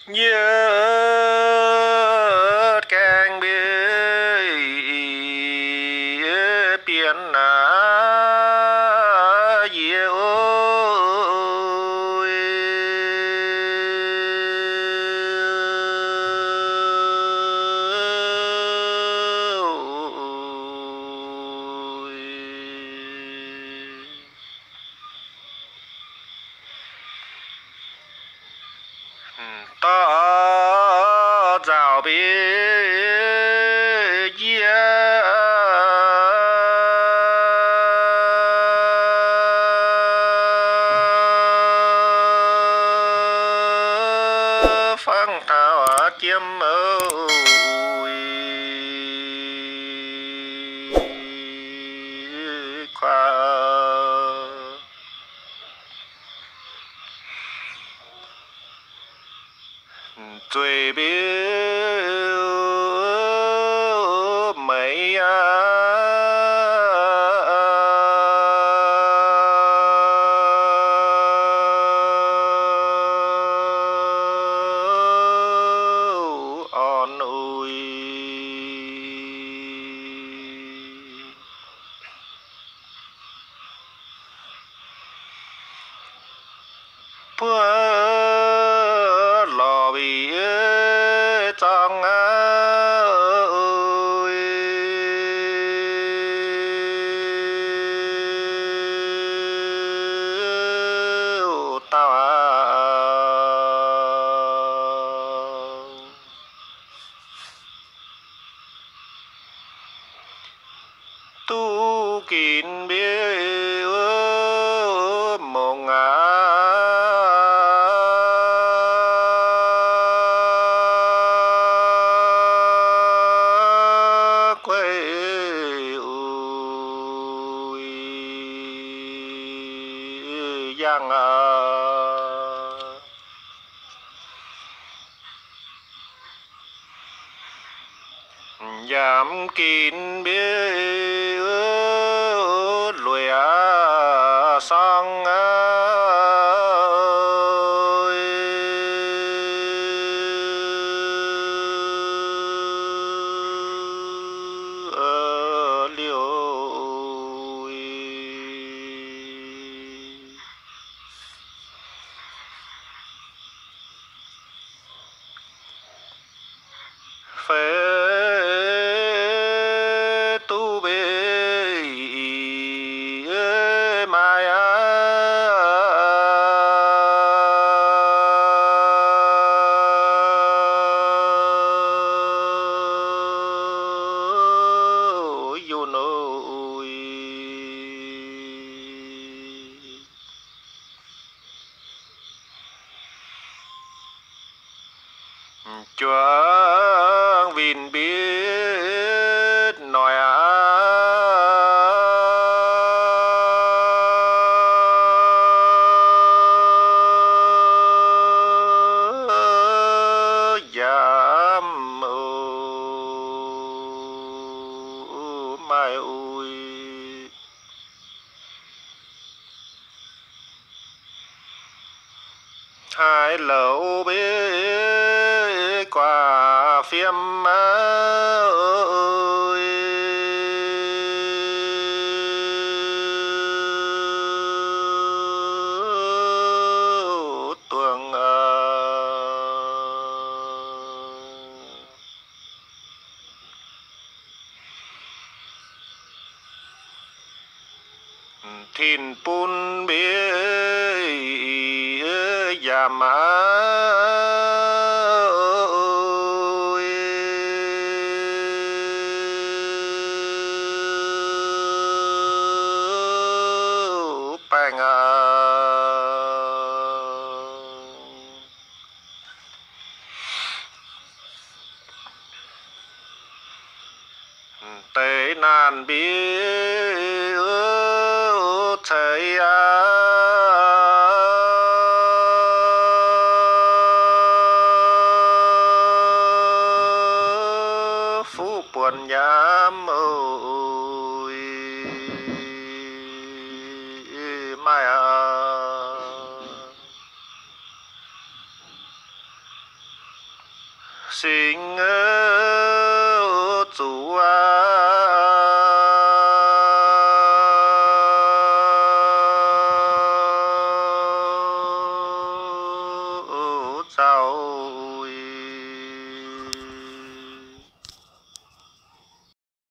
nhớ càng biết biển yêu ta rào biết phăng thảo chiêm qua嘴边美on ôi lò bị trong ơi tao tu kín biết mộng giang giảm kín biết lùi sang liều phê tu bê mai you know choáng vìn biết nói dám mai ui hai lẩu bế quả phiêm ơi tuồng thìn pun bế giảm bang tây nan biết thấy phú buồn nhám ơi mai sinh chúa cháu